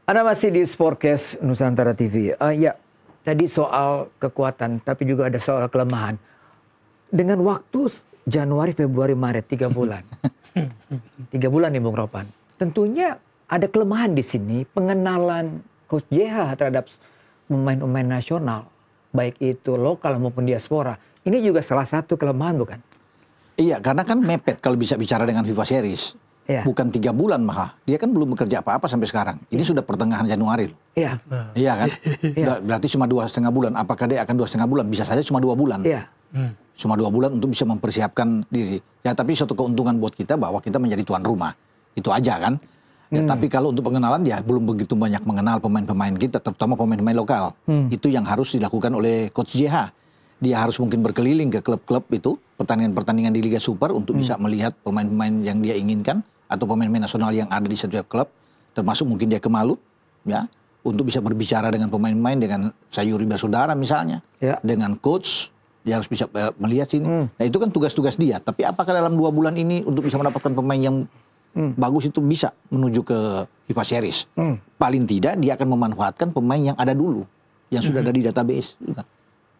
Anda masih di Sportcast Nusantara TV. Ya, tadi soal kekuatan, tapi juga ada soal kelemahan. Dengan waktu Januari, Februari, Maret, 3 bulan. 3 bulan nih Bung Ropan. Tentunya ada kelemahan di sini, pengenalan Coach JH terhadap pemain-pemain nasional. Baik itu lokal maupun diaspora. Ini juga salah satu kelemahan bukan? Iya, karena kan mepet kalau bisa bicara dengan FIFA Series. Ya. Bukan 3 bulan malah. Dia kan belum bekerja apa-apa sampai sekarang. Ini sudah pertengahan Januari loh. Iya. Iya kan? Iya. Berarti cuma 2,5 bulan. Apakah dia akan 2,5 bulan? Bisa saja cuma 2 bulan. Iya. Cuma 2 bulan untuk bisa mempersiapkan diri. Ya tapi suatu keuntungan buat kita bahwa kita menjadi tuan rumah. Itu aja kan. Ya, tapi kalau untuk pengenalan ya belum begitu banyak mengenal pemain-pemain kita, terutama pemain-pemain lokal. Itu yang harus dilakukan oleh Coach JH. Dia harus mungkin berkeliling ke klub-klub itu, pertandingan-pertandingan di Liga Super untuk bisa melihat pemain-pemain yang dia inginkan atau pemain-pemain nasional yang ada di setiap klub, termasuk mungkin dia ke Maluku, ya, untuk bisa berbicara dengan pemain-pemain, dengan Sayuri Basudara misalnya, Ya. dengan coach, dia harus bisa melihat sini. Nah itu kan tugas-tugas dia. Tapi apakah dalam 2 bulan ini untuk bisa mendapatkan pemain yang bagus itu bisa menuju ke FIFA Series? Paling tidak dia akan memanfaatkan pemain yang ada dulu, yang sudah ada di database juga.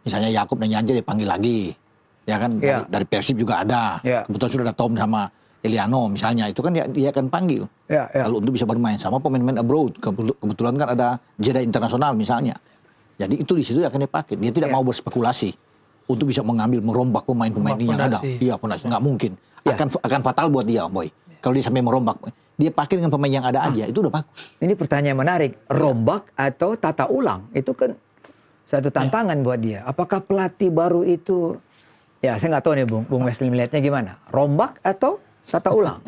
Misalnya Yakub dan Yanja dipanggil lagi, ya kan? Ya. Dari Persib juga ada. Ya. Kebetulan sudah ada Tom sama Eliano misalnya, itu kan dia akan panggil. Ya, ya. Kalau untuk bisa bermain sama pemain-pemain abroad, kebetulan kan ada jeda internasional misalnya. Jadi itu di situ akan dipakai. Dia tidak mau berspekulasi untuk bisa merombak pemain-pemain yang ada. Iya, pondasi nggak mungkin. Akan fatal buat dia, Boy. Kalau dia sampai merombak, dia pakai dengan pemain yang ada aja, itu udah bagus. Ini pertanyaan menarik. Rombak atau tata ulang? Itu kan satu tantangan buat dia. Apakah pelatih baru itu, ya saya nggak tahu nih Bung Wesley melihatnya gimana? Rombak atau tata ulang?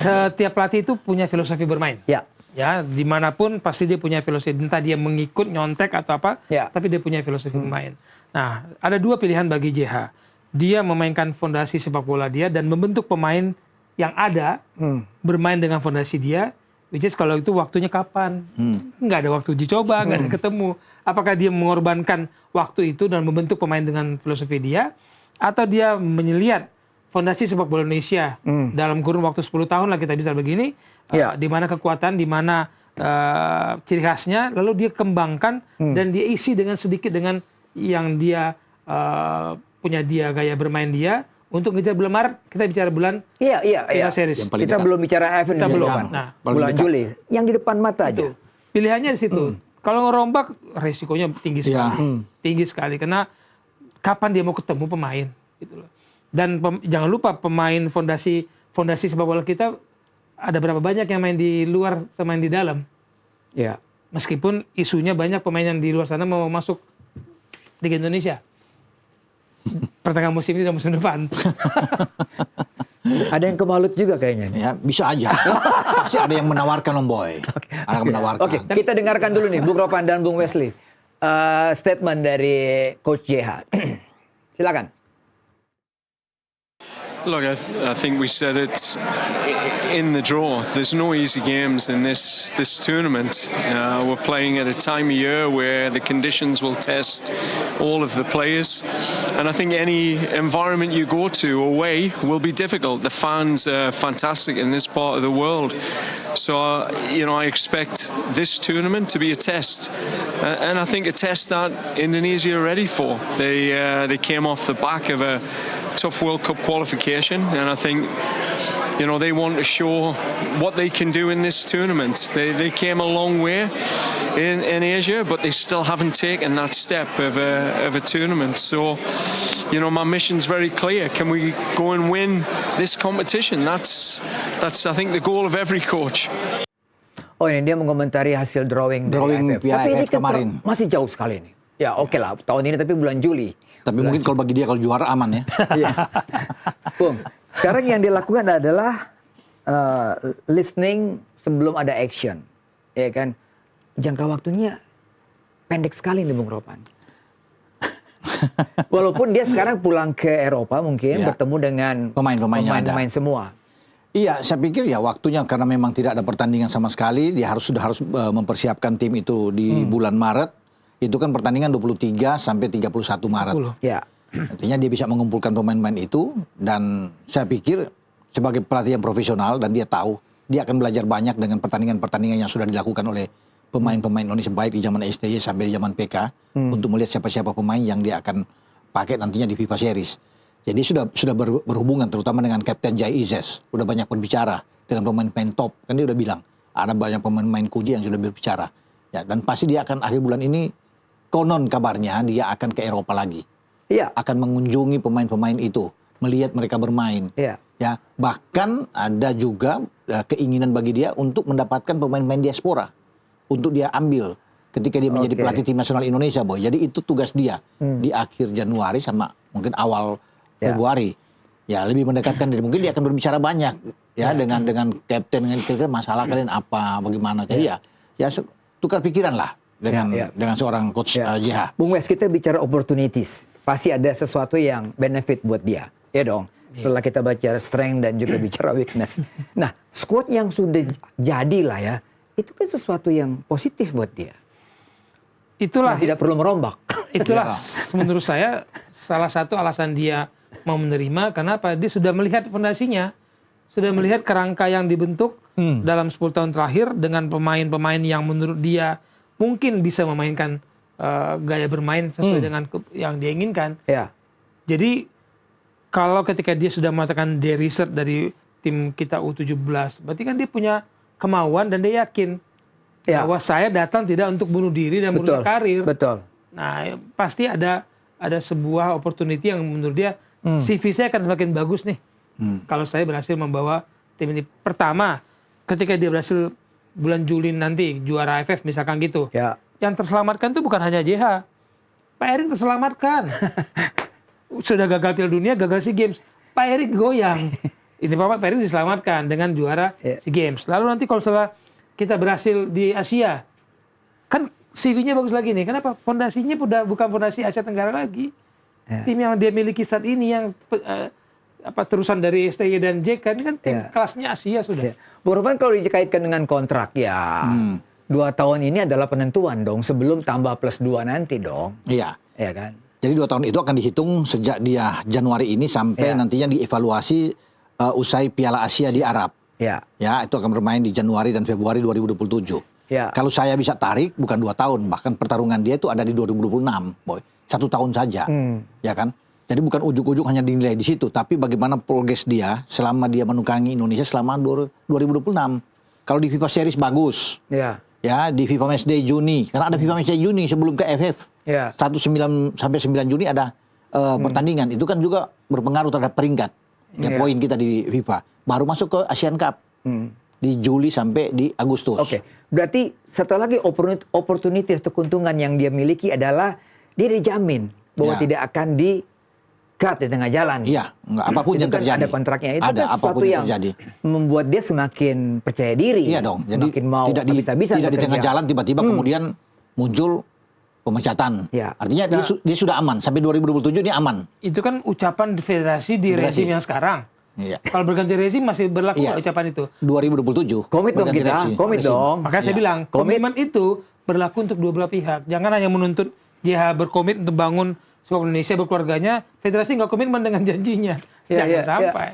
Setiap pelatih itu punya filosofi bermain. Ya. Ya, dimanapun pasti dia punya filosofi. Entah dia mengikut, nyontek atau apa, Ya. tapi dia punya filosofi bermain. Nah, ada 2 pilihan bagi JH. Dia memainkan fondasi sepak bola dia dan membentuk pemain yang ada bermain dengan fondasi dia. Which is kalau itu waktunya kapan? Nggak ada waktu uji coba, nggak ada ketemu. Apakah dia mengorbankan waktu itu dan membentuk pemain dengan filosofi dia? Atau dia menyelihat fondasi sepak bola Indonesia dalam kurun waktu 10 tahun lah kita bisa begini. Di mana kekuatan, di mana ciri khasnya, lalu dia kembangkan dan dia isi dengan sedikit dengan yang dia punya dia, gaya bermain dia. Untuk ngejar bulan Maret, kita bicara bulan FIFA Series. Kita belum bicara event Kita belum. Nah, bulan Juli. Yang di depan mata aja. Pilihannya di situ. Kalau ngerombak, resikonya tinggi sekali. Tinggi sekali. Karena kapan dia mau ketemu pemain. Gitu loh. Dan jangan lupa pemain fondasi sepak bola kita, ada berapa banyak yang main di luar sama main di dalam. Ya. Meskipun isunya banyak pemain yang di luar sana mau masuk Liga Indonesia. Pertengahan musim ini dan musim depan. Ada yang ke Malut juga kayaknya. Ya, bisa aja. Pasti ada yang menawarkan, Om Boy. Ada yang menawarkan. Oke, kita dengarkan dulu nih Bung Ropan dan Bung Wesley. Statement dari Coach JH. Silakan. Look, I think we said it in the draw. There's no easy games in this tournament. We're playing at a time of year where the conditions will test all of the players. And I think any environment you go to away will be difficult. The fans are fantastic in this part of the world. So, I expect this tournament to be a test. And I think a test that Indonesia are ready for. They came off the back of a tough World Cup qualification, and I think they want to show what they can do in this tournament. They came a long way in Asia, but they still haven't taken that step of a tournament. So my mission's very clear. Can we go and win this competition? That's I think the goal of every coach. Oh, ini dia mengomentari hasil drawing Drawing AFF. Tapi ini kan kemarin. masih jauh sekali nih. Ya oke lah, tahun ini tapi bulan Juli. Tapi mungkin kalau bagi dia kalau juara aman ya. Iya. Bung, sekarang yang dilakukan adalah listening sebelum ada action. Ya kan? Jangka waktunya pendek sekali nih Bung Ropan. Walaupun dia sekarang pulang ke Eropa mungkin bertemu dengan pemain-pemain semua. Iya, saya pikir ya waktunya karena memang tidak ada pertandingan sama sekali, dia sudah harus mempersiapkan tim itu di bulan Maret. Itu kan pertandingan 23 sampai 31 Maret. Ya. Artinya dia bisa mengumpulkan pemain-pemain itu, dan saya pikir sebagai pelatih yang profesional dan dia tahu dia akan belajar banyak dengan pertandingan-pertandingan yang sudah dilakukan oleh pemain-pemain Indonesia baik di zaman STY sampai di zaman PK untuk melihat siapa-siapa pemain yang dia akan pakai nantinya di FIFA Series. Jadi sudah berhubungan terutama dengan Kapten Jai Izes, udah banyak berbicara dengan pemain-pemain top, kan dia udah bilang ada banyak pemain-pemain kunci yang sudah berbicara. Ya, dan pasti dia akan akhir bulan ini konon kabarnya dia akan ke Eropa lagi. Iya. Akan mengunjungi pemain-pemain itu, melihat mereka bermain. Iya. Ya, bahkan ada juga keinginan bagi dia untuk mendapatkan pemain-pemain diaspora untuk dia ambil ketika dia menjadi pelatih tim nasional Indonesia, Boy. Jadi itu tugas dia di akhir Januari sama mungkin awal Februari. Ya, lebih mendekatkan diri. Mungkin dia akan berbicara banyak ya dengan kapten, dengan kira-kira masalah kalian apa, bagaimana. Jadi ya tukar pikiran lah dengan seorang coach JH. Bung Wes, kita bicara opportunities. Pasti ada sesuatu yang benefit buat dia. Ya dong. Setelah kita baca strength dan juga bicara weakness. Nah, squad yang sudah jadi lah ya, itu kan sesuatu yang positif buat dia. Itulah yang tidak perlu merombak. Itulah menurut saya salah satu alasan dia mau menerima, karena apa? Dia sudah melihat fondasinya, sudah melihat kerangka yang dibentuk dalam 10 tahun terakhir dengan pemain-pemain yang menurut dia mungkin bisa memainkan gaya bermain sesuai dengan yang dia inginkan. Ya. Jadi kalau ketika dia sudah mengatakan dia research dari tim kita U17, berarti kan dia punya kemauan dan dia yakin bahwa saya datang tidak untuk bunuh diri dan merusak karir. Betul. Nah, pasti ada sebuah opportunity yang menurut dia CV saya akan semakin bagus nih. Kalau saya berhasil membawa tim ini. Pertama, ketika dia berhasil bulan Juli nanti juara AFF misalkan gitu. Ya. Yang terselamatkan itu bukan hanya JH. Pak Erik terselamatkan. Sudah gagal Piala Dunia, gagal SEA Games. Pak Erik goyang. Ini Pak Erik diselamatkan dengan juara SEA Games. Lalu nanti kalau setelah kita berhasil di Asia, kan CV-nya bagus lagi nih. Kenapa? Fondasinya bukan fondasi Asia Tenggara lagi. Tim yang dia miliki saat ini yang terusan dari STY dan JK ini kan tim kelasnya Asia sudah. Bu Rovan, kalau dikaitkan dengan kontrak 2 tahun ini adalah penentuan dong, sebelum tambah plus 2 nanti dong. Iya. Ya kan? Jadi 2 tahun itu akan dihitung sejak dia Januari ini sampai nantinya dievaluasi usai Piala Asia di Arab. Ya, itu akan bermain di Januari dan Februari 2027. Kalau saya bisa tarik, bukan 2 tahun, bahkan pertarungan dia itu ada di 2026, Boy. 1 tahun saja, ya kan? Jadi bukan ujuk-ujuk hanya dinilai di situ, tapi bagaimana progres dia selama dia menukangi Indonesia selama 2026. Kalau di FIFA Series bagus, ya di FIFA Matchday Juni, karena ada FIFA Matchday Juni sebelum ke AFF. 1 sampai 9 Juni ada pertandingan, itu kan juga berpengaruh terhadap peringkat poin kita di FIFA. Baru masuk ke Asian Cup di Juli sampai di Agustus. Oke, berarti satu lagi opportunity atau keuntungan yang dia miliki adalah dia dijamin bahwa tidak akan di-cut di tengah jalan. Iya, apapun yang kan terjadi. Ada kontraknya, itu ada kan sesuatu yang terjadi. Membuat dia semakin percaya diri. Iya dong, semakin jadi mau bisa-bisa tidak di tengah jalan tiba-tiba kemudian muncul pemecatan. Artinya dia sudah aman, sampai 2027 ini aman. Itu kan ucapan federasi di rezim yang sekarang. Kalau berganti rezim masih berlaku ucapan itu. 2027. Komit dong kita, komit dong. Makanya saya bilang, komitmen itu berlaku untuk dua belah pihak. Jangan hanya menuntut dia berkomit untuk bangun sepak Indonesia berkeluarganya, federasi nggak komitmen dengan janjinya. Jangan sampai.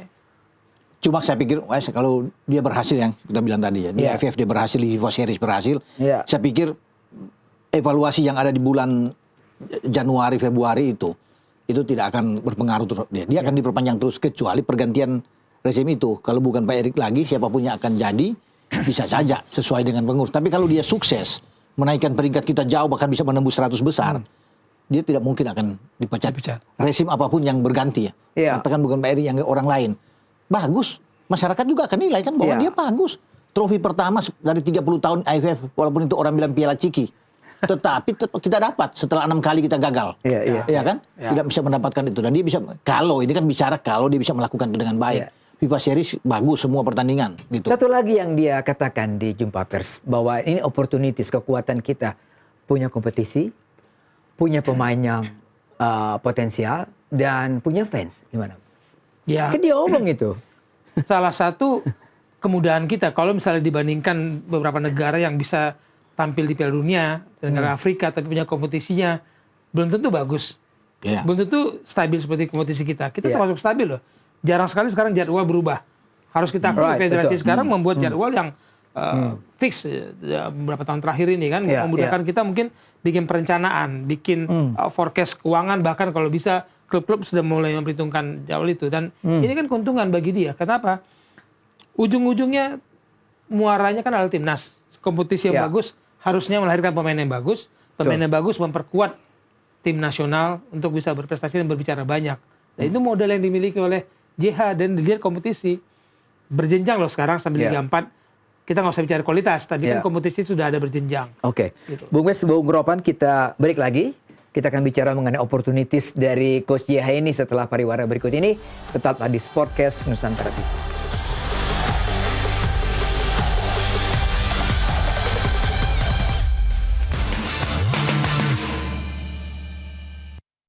Cuma saya pikir, kalau dia berhasil yang kita bilang tadi ya, di AFF dia berhasil, di FIFA Series berhasil, saya pikir evaluasi yang ada di bulan Januari, Februari itu tidak akan berpengaruh terus dia. Dia akan diperpanjang terus kecuali pergantian rezim itu. Kalau bukan Pak Erik lagi, siapapun yang akan jadi bisa saja sesuai dengan pengurus. Tapi kalau dia sukses menaikkan peringkat kita jauh bahkan bisa menembus 100 besar, dia tidak mungkin akan dipecat. Rezim apapun yang berganti ya. Katakan bukan Pak Erik, yang orang lain. Bagus. Masyarakat juga akan nilai kan bahwa dia bagus. Trofi pertama dari 30 tahun AFF, walaupun itu orang bilang Piala Ciki. Tetapi kita dapat setelah 6 kali kita gagal. Iya kan? Tidak bisa mendapatkan itu. Dan dia bisa, kalau ini kan bicara kalau dia bisa melakukan itu dengan baik. FIFA Series bagus semua pertandingan gitu. Satu lagi yang dia katakan di jumpa pers, bahwa ini opportunities, kekuatan kita. Punya kompetisi, punya pemain yang potensial, dan punya fans. Gimana? Kan dia omong itu. Salah satu kemudahan kita, kalau misalnya dibandingkan beberapa negara yang bisa tampil di Piala Dunia, negara Afrika, tapi punya kompetisinya, belum tentu bagus. Belum tentu stabil seperti kompetisi kita. Kita termasuk stabil loh. Jarang sekali sekarang jadwal berubah. Harus kita akui Right, federasi betul. sekarang membuat jadwal yang fix beberapa tahun terakhir ini kan, Yeah, memudahkan kita mungkin bikin perencanaan, bikin forecast keuangan, bahkan kalau bisa klub-klub sudah mulai memperhitungkan jadwal itu, dan ini kan keuntungan bagi dia. Kenapa? Ujung-ujungnya muaranya kan adalah timnas, kompetisi yang bagus harusnya melahirkan pemain yang bagus, pemain yang bagus memperkuat tim nasional untuk bisa berprestasi dan berbicara banyak. Dan itu modal yang dimiliki oleh JH, dan dilihat kompetisi berjenjang loh sekarang sampai Liga 4. Kita nggak usah bicara kualitas, tapi kan kompetisi sudah ada berjenjang. Oke. Gitu. Bung Wes, Bung Ropan, kita break lagi. Kita akan bicara mengenai opportunities dari Coach JH ini setelah pariwara berikut ini. Tetaplah di Sportcast Nusantara TV.